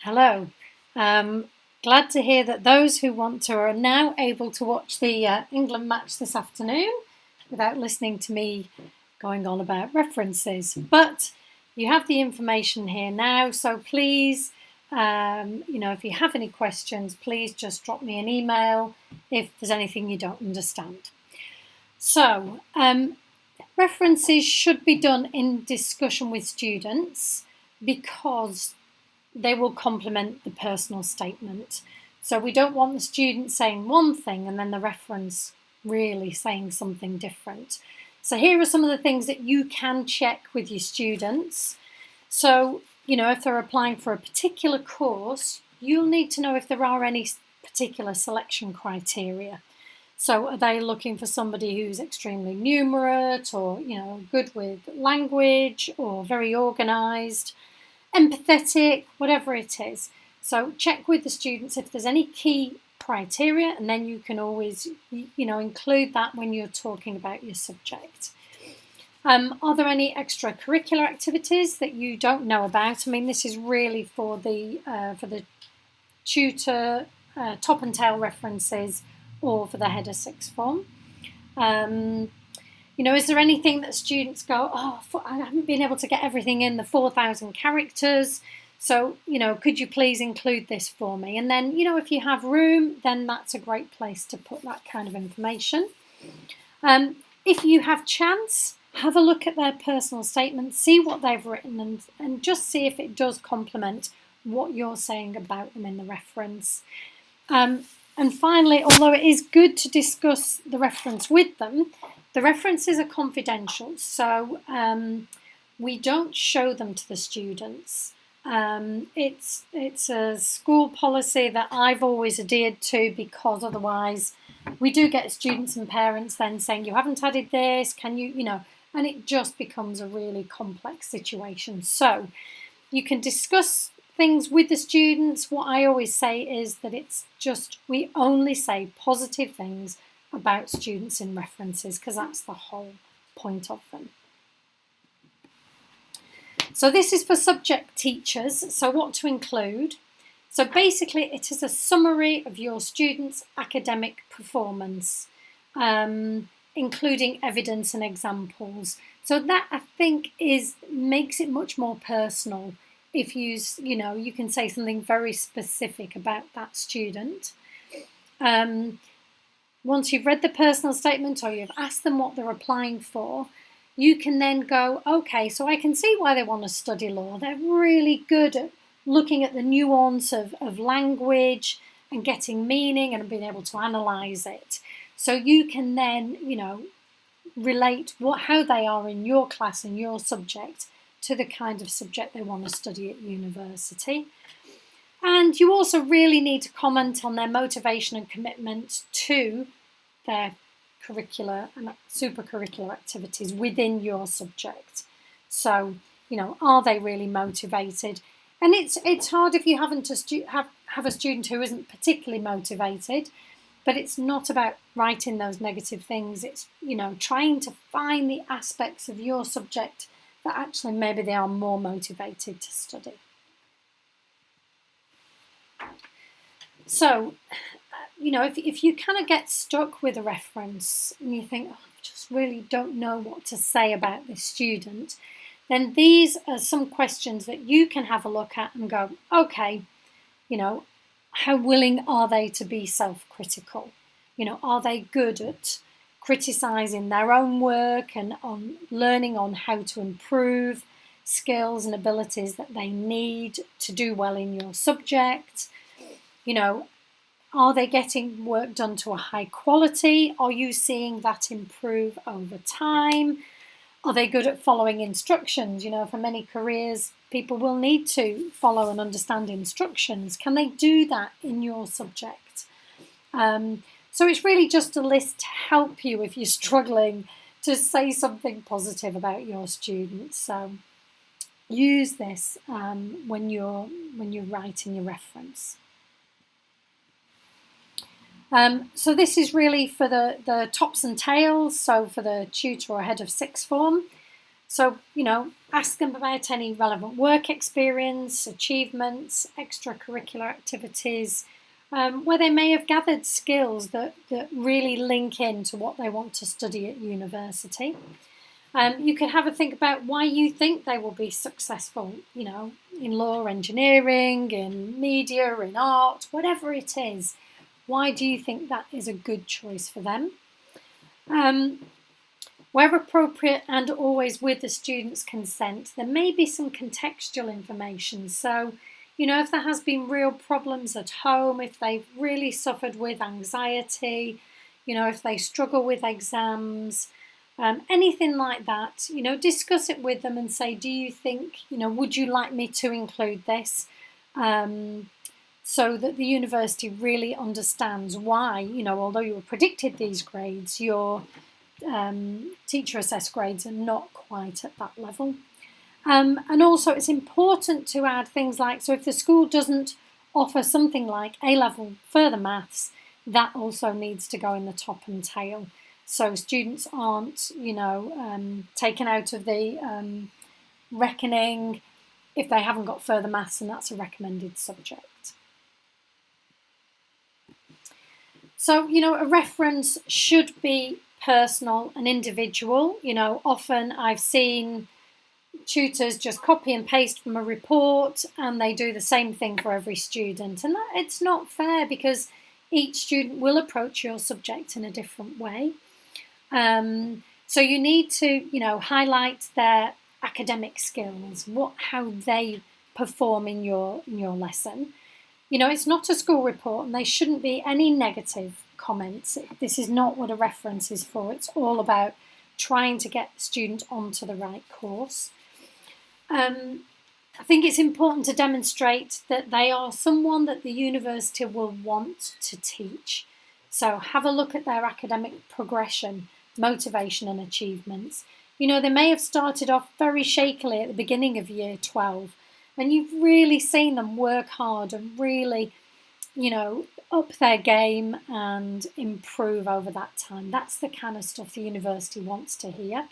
Hello. Glad to hear that those who want to are now able to watch the England match this afternoon without listening to me going on about references. But you have the information here now, so please, if you have any questions, please just drop me an email if there's anything you don't understand. So, references should be done in discussion with students because they will complement the personal statement. So we don't want the student saying one thing and then the reference really saying something different. So here are some of the things that you can check with your students. So, if they're applying for a particular course, you'll need to know if there are any particular selection criteria. So are they looking for somebody who's extremely numerate or, good with language or very organised, empathetic, whatever it is. So check with the students if there's any key criteria, and then you can always, include that when you're talking about your subject. Are there any extracurricular activities that you don't know about? I mean, this is really for the tutor, top and tail references, or for the head of sixth form. Is there anything that students go, I haven't been able to get everything in the 4,000 characters, so, could you please include this for me? And then, if you have room, then that's a great place to put that kind of information. If you have chance, have a look at their personal statement, see what they've written, and just see if it does complement what you're saying about them in the reference. And finally, although it is good to discuss the reference with them, the references are confidential, so we don't show them to the students. It's a school policy that I've always adhered to, because otherwise we do get students and parents then saying, you haven't added this, can you, and it just becomes a really complex situation. So you can discuss things with the students. What I always say is that we only say positive things about students in references, because that's the whole point of them. So this is for subject teachers. So what to include? So basically it is a summary of your students' academic performance, including evidence and examples. So that, I think, makes it much more personal. If you can say something very specific about that student. Once you've read the personal statement or you've asked them what they're applying for, you can then go, okay, so I can see why they want to study law. They're really good at looking at the nuance of language and getting meaning and being able to analyse it. So you can then, relate how they are in your class and your subject to the kind of subject they want to study at university. And you also really need to comment on their motivation and commitment to their curricular and supercurricular activities within your subject. So, are they really motivated? And it's hard if you haven't have a student who isn't particularly motivated, but it's not about writing those negative things. It's, trying to find the aspects of your subject that actually maybe they are more motivated to study. So, if you kind of get stuck with a reference and you think, I just really don't know what to say about this student, then these are some questions that you can have a look at and go, okay, how willing are they to be self-critical? Are they good at criticising their own work and on learning on how to improve skills and abilities that they need to do well in your subject? Are they getting work done to a high quality? Are you seeing that improve over time? Are they good at following instructions? For many careers, people will need to follow and understand instructions. Can they do that in your subject? So it's really just a list to help you if you're struggling to say something positive about your students. So use this when you're writing your reference. So this is really for the tops and tails, so for the tutor or head of sixth form. So, ask them about any relevant work experience, achievements, extracurricular activities, where they may have gathered skills that really link into what they want to study at university. You can have a think about why you think they will be successful, in law, engineering, in media, in art, whatever it is. Why do you think that is a good choice for them? Where appropriate and always with the student's consent, there may be some contextual information. So, if there has been real problems at home, if they've really suffered with anxiety, if they struggle with exams, anything like that, discuss it with them and say, do you think, would you like me to include this? So that the university really understands why, although you were predicted these grades, your teacher assessed grades are not quite at that level. And also it's important to add things like, so if the school doesn't offer something like A-level further maths, that also needs to go in the top and tail. So students aren't, taken out of the reckoning if they haven't got further maths and that's a recommended subject. So, a reference should be personal and individual. Often I've seen tutors just copy and paste from a report and they do the same thing for every student. And it's not fair because each student will approach your subject in a different way. So you need to, highlight their academic skills, how they perform in your lesson. It's not a school report and there shouldn't be any negative comments. This is not what a reference is for. It's all about trying to get the student onto the right course. I think it's important to demonstrate that they are someone that the university will want to teach. So have a look at their academic progression, motivation and achievements. They may have started off very shakily at the beginning of year 12 and you've really seen them work hard and really, up their game and improve over that time. That's the kind of stuff the university wants to hear.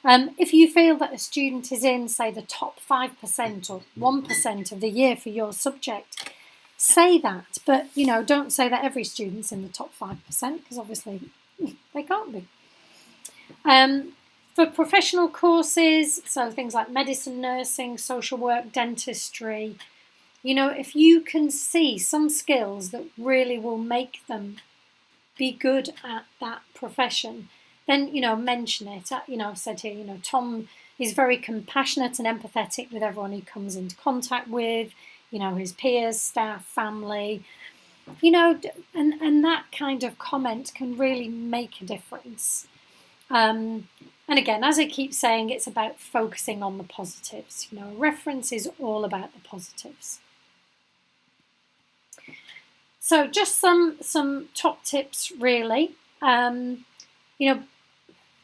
If you feel that a student is in, say, the top 5% or 1% of the year for your subject, say that. But, don't say that every student's in the top 5% because obviously they can't be. For professional courses, so things like medicine, nursing, social work, dentistry, if you can see some skills that really will make them be good at that profession, then, mention it. I've said here, Tom is very compassionate and empathetic with everyone he comes into contact with, his peers, staff, family, and that kind of comment can really make a difference. And again, as I keep saying, it's about focusing on the positives. A reference is all about the positives. So just some top tips, really.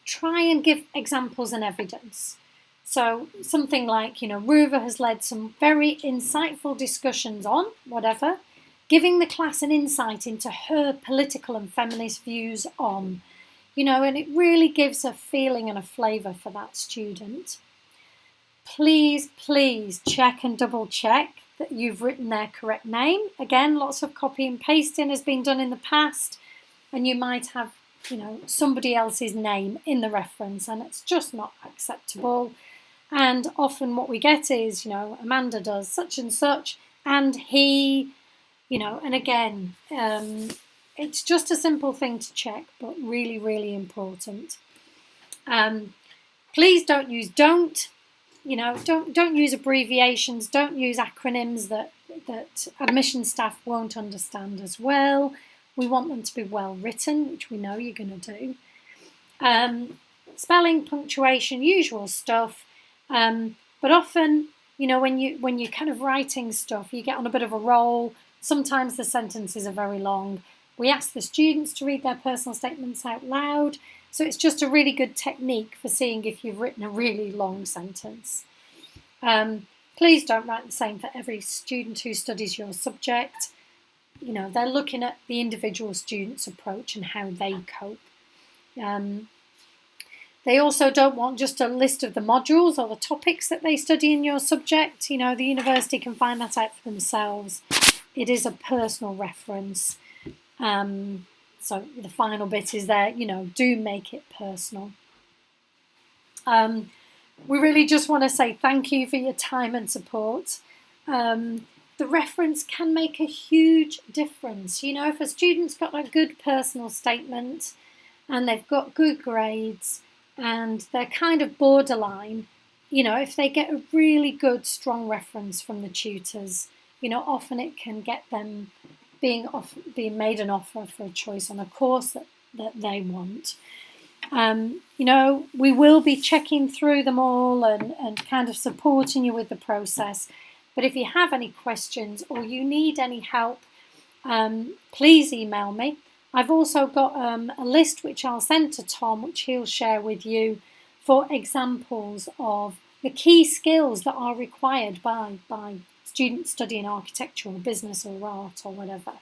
Try and give examples and evidence. So something like, Ruva has led some very insightful discussions on whatever, giving the class an insight into her political and feminist views on, and it really gives a feeling and a flavour for that student. Please check and double check that you've written their correct name. Again, lots of copy and pasting has been done in the past, and you might have, somebody else's name in the reference, and it's just not acceptable. And often what we get is, Amanda does such and such, and he, and again, it's just a simple thing to check, but really, really important. Please don't use don't use abbreviations, don't use acronyms that admission staff won't understand as well. We want them to be well written, which we know you're going to do. Spelling, punctuation, usual stuff. But often, when you're kind of writing stuff, you get on a bit of a roll. Sometimes the sentences are very long. We ask the students to read their personal statements out loud. So it's just a really good technique for seeing if you've written a really long sentence. Please don't write the same for every student who studies your subject. They're looking at the individual student's approach and how they cope. There They also don't want just a list of the modules or the topics that they study in your subject. You know, the university can find that out for themselves. It is a personal reference. So the final bit is there, you know, do make it personal. We really just want to say thank you for your time and support. The reference can make a huge difference. You know, if a student's got a good personal statement and they've got good grades and they're kind of borderline, you know, if they get a really good, strong reference from the tutors, you know, often it can get them being made an offer for a choice on a course that they want. You know, we will be checking through them all and kind of supporting you with the process. But if you have any questions or you need any help, please email me. I've also got a list which I'll send to Tom, which he'll share with you, for examples of the key skills that are required by students studying architecture or business or art or whatever.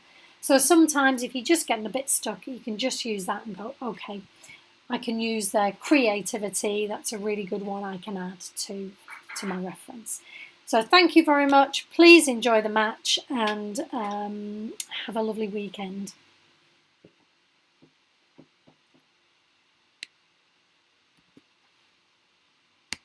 So sometimes if you're just getting a bit stuck, you can just use that and go, okay, I can use their creativity. That's a really good one I can add to my reference. So thank you very much. Please enjoy the match and have a lovely weekend.